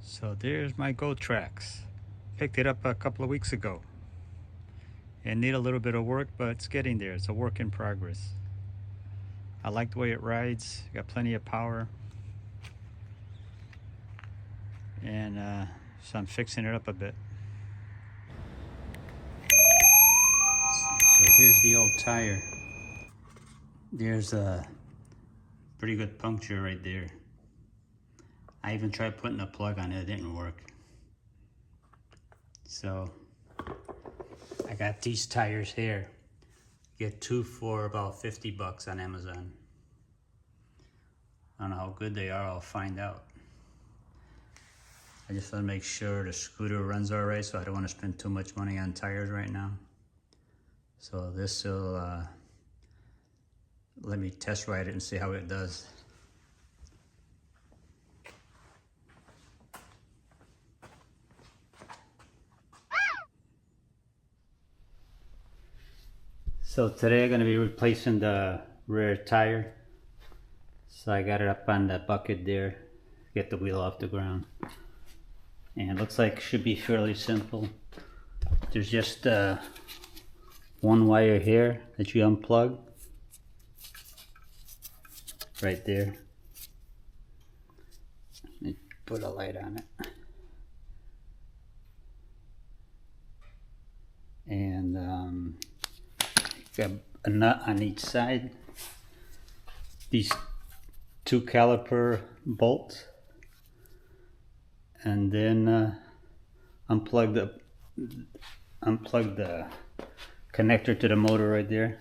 So there's my GOTRAX. Picked it up a couple of weeks ago. It need a little bit of work, but it's getting there. It's a work in progress. I like the way it rides. Got plenty of power. And so I'm fixing it up a bit. So here's the old tire. There's a pretty good puncture right there. I even tried putting a plug on it. It didn't work. So I got these tires here. Get two for about 50 bucks on Amazon. I don't know how good they are. I'll find out. I just want to make sure the scooter runs all right, so I don't want to spend too much money on tires right now. So this will let me test ride it and see how it does. So today I'm going to be replacing the rear tire. So I got it up on the bucket there, get the wheel off the ground. And it looks like it should be fairly simple. There's just one wire here that you unplug. Right there. Let me put a light on it. And got a nut on each side. These two caliper bolts. And then unplug the connector to the motor right there,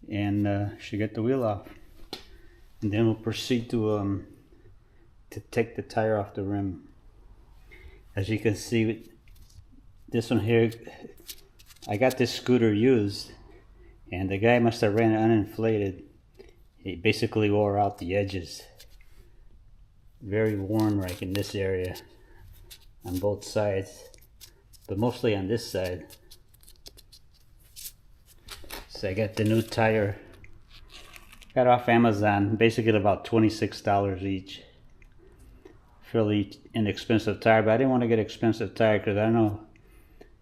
and should get the wheel off. And then we'll proceed to take the tire off the rim. As you can see, this one here, I got this scooter used, and the guy must have ran it uninflated. He basically wore out the edges. Very worn right in this area on both sides, but mostly on this side. So I got the new tire, got off Amazon, basically about $26 each. Fairly inexpensive tire, but I didn't want to get expensive tire because I don't know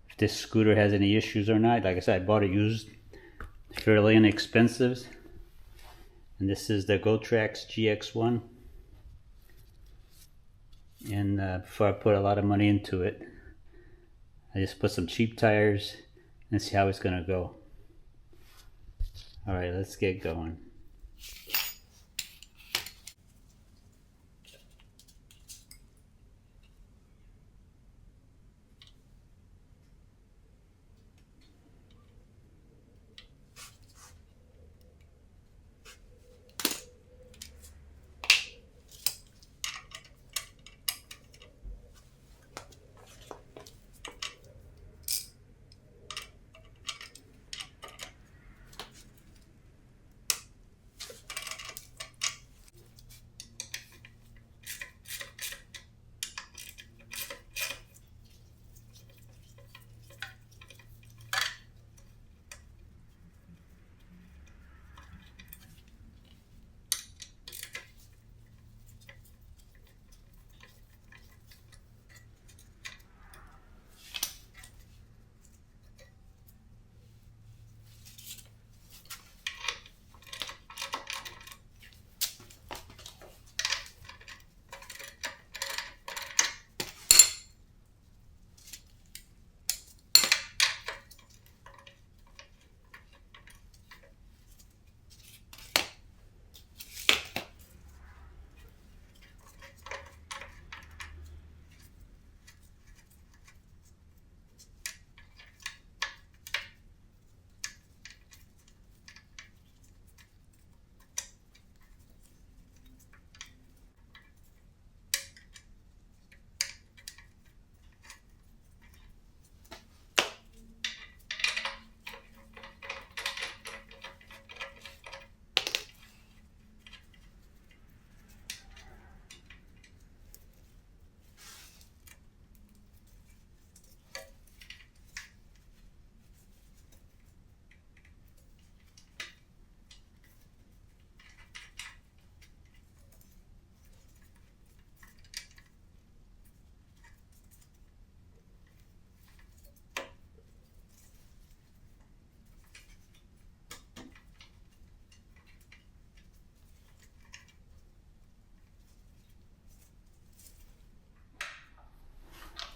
if this scooter has any issues or not. Like I said, I bought it used, fairly inexpensive. And this is the GOTRAX GX1. And before I put a lot of money into it, I just put some cheap tires and see how it's gonna go. Alright, let's get going.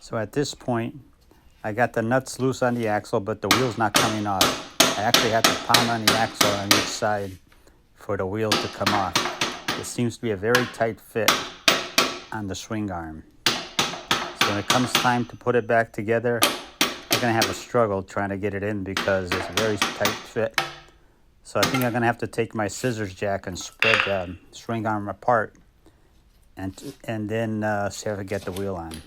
So at this point, I got the nuts loose on the axle, but the wheel's not coming off. I actually have to pound on the axle on each side for the wheel to come off. It seems to be a very tight fit on the swing arm. So when it comes time to put it back together, I'm gonna have a struggle trying to get it in because it's a very tight fit. So I think I'm gonna have to take my scissors jack and spread the swing arm apart and then see if I can get the wheel on.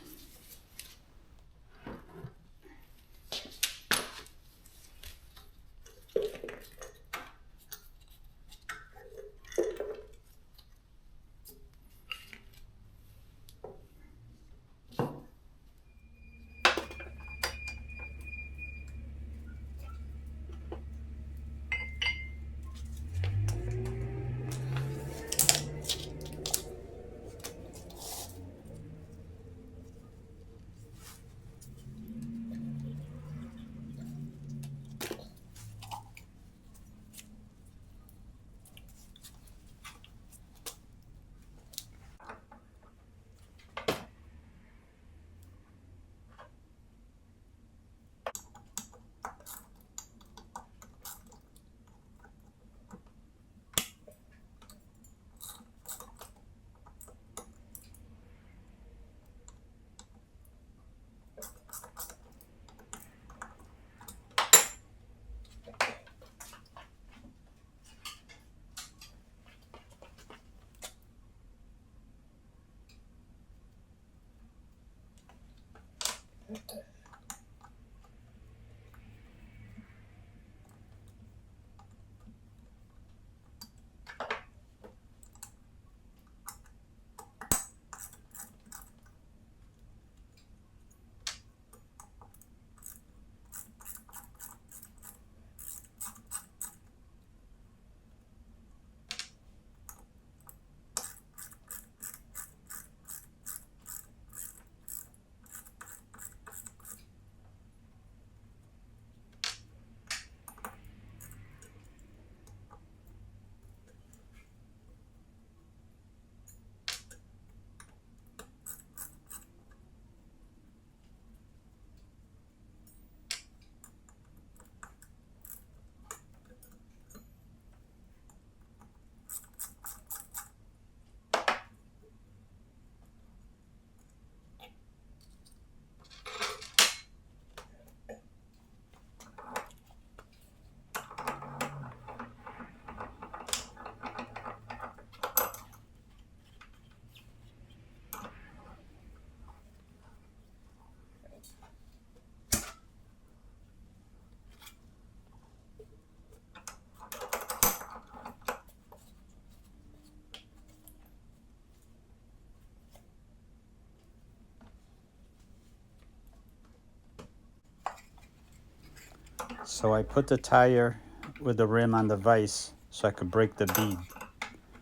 So I put the tire with the rim on the vise so I could break the bead.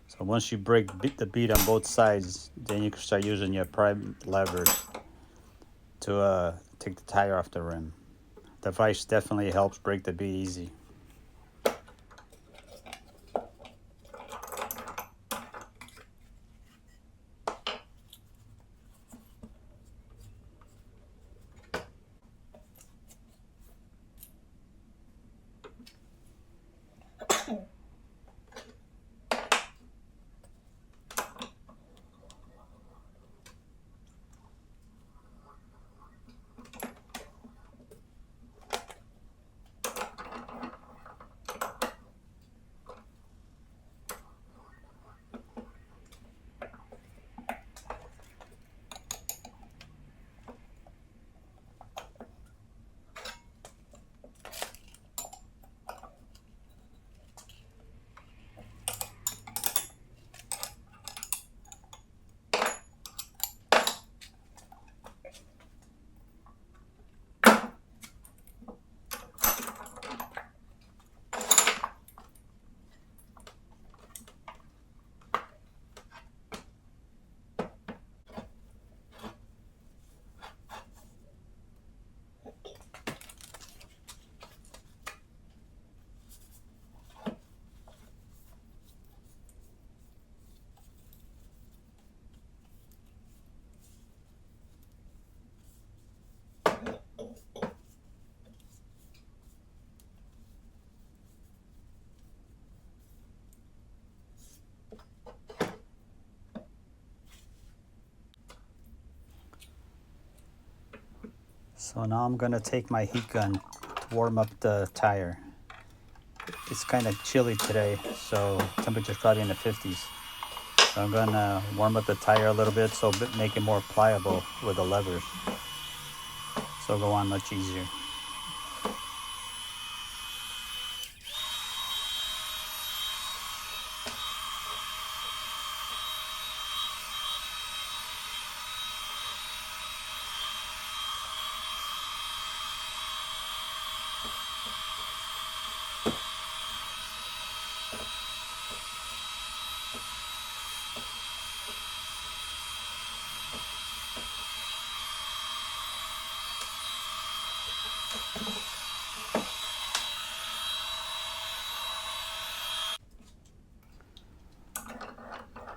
So once you break the bead on both sides, then you can start using your prime levers to take the tire off the rim. The vise definitely helps break the bead easy. So now I'm gonna take my heat gun to warm up the tire. It's kind of chilly today, so temperature's probably in the 50s. So I'm gonna warm up the tire a little bit so make it more pliable with the levers. So it'll go on much easier.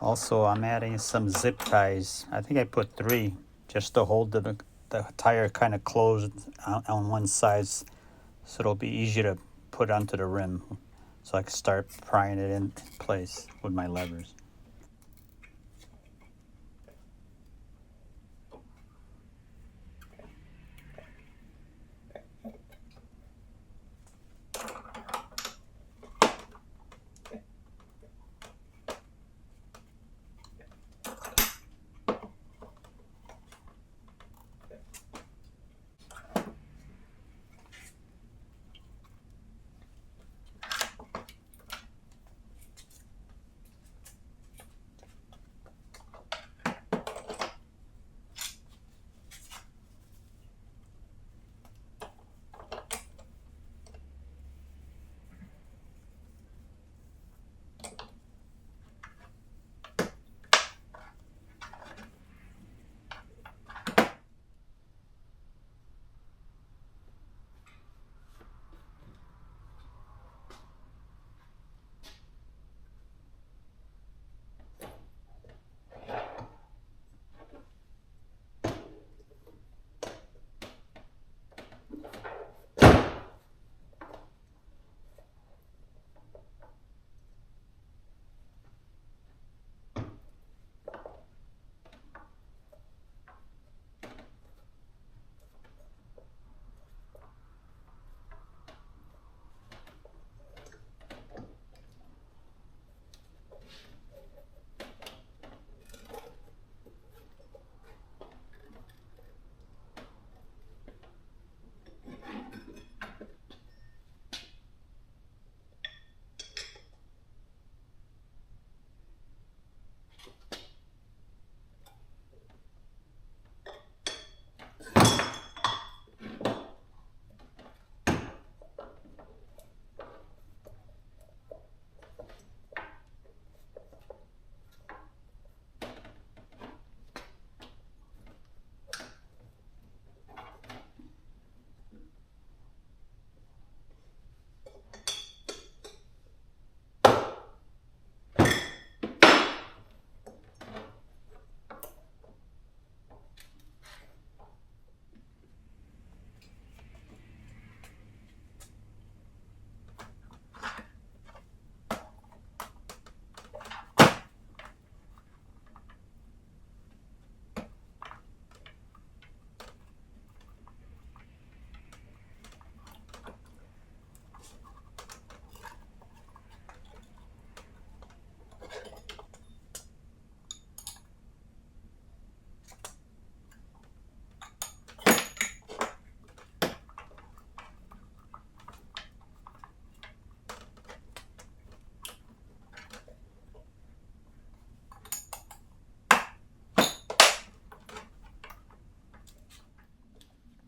Also, I'm adding some zip ties. I think I put 3 just to hold the tire kind of closed on one side, so it'll be easier to put onto the rim. So I can start prying it in place with my levers.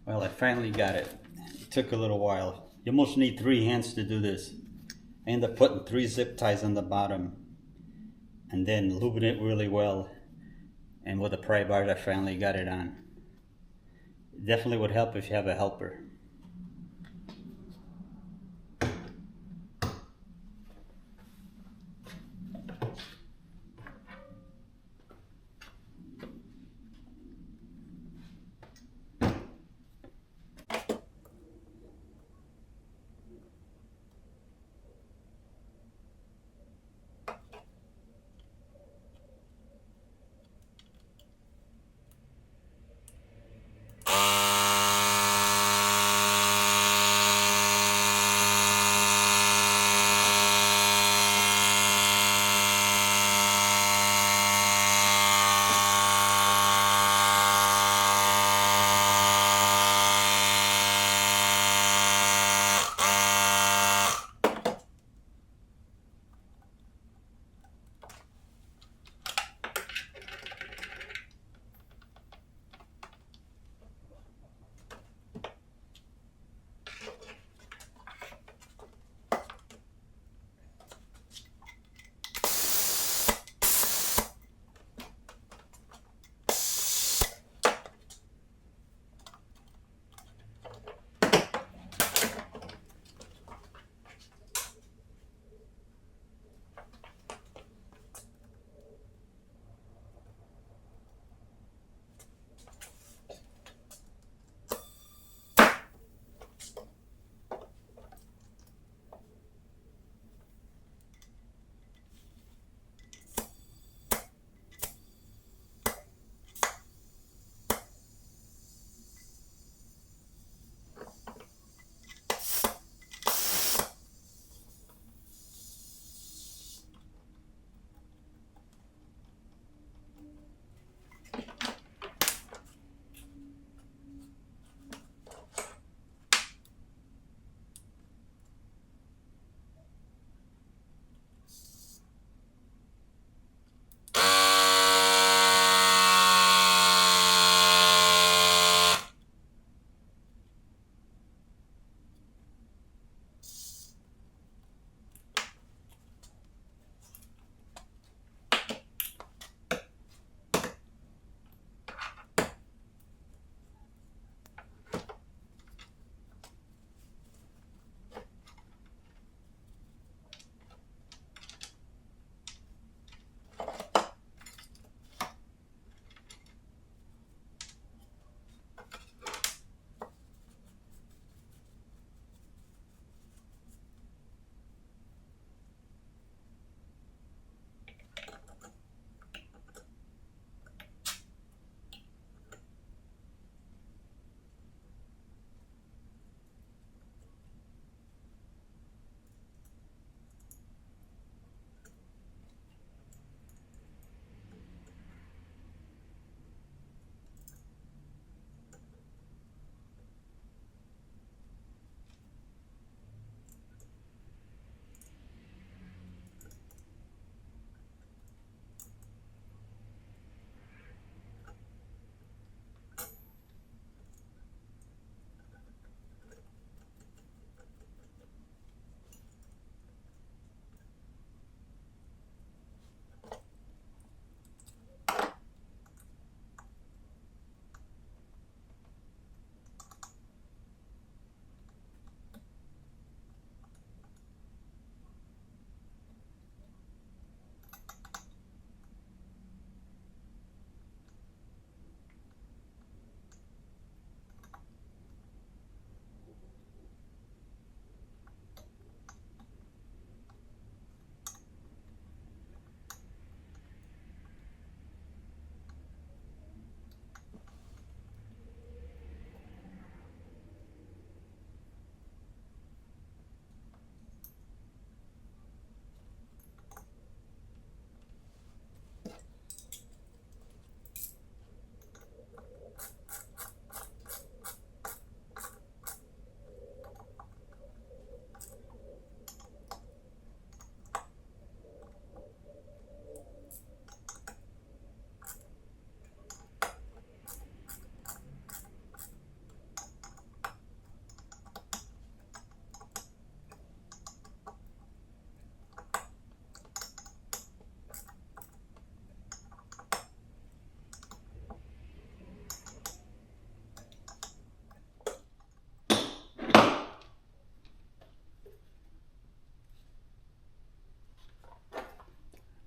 Well, I finally got it. It took a little while. You almost need 3 hands to do this. I ended up putting 3 zip ties on the bottom and then lubing it really well. And with the pry bars, I finally got it on. It definitely would help if you have a helper.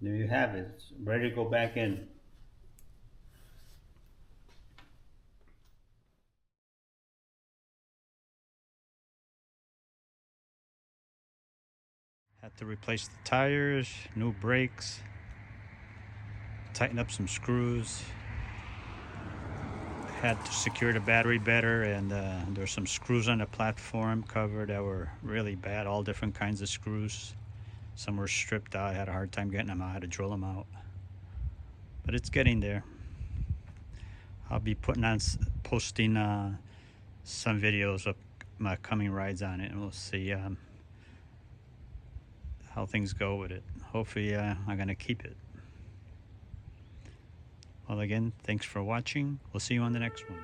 There you have it. It's ready to go back in. Had to replace the tires, new brakes, tighten up some screws. Had to secure the battery better, and there's some screws on the platform cover that were really bad, all different kinds of screws. Some were stripped out. I had a hard time getting them out. I had to drill them out. But it's getting there. I'll be posting some videos of my coming rides on it, and we'll see how things go with it. Hopefully I'm gonna keep it. Well, again, thanks for watching. We'll see you on the next one.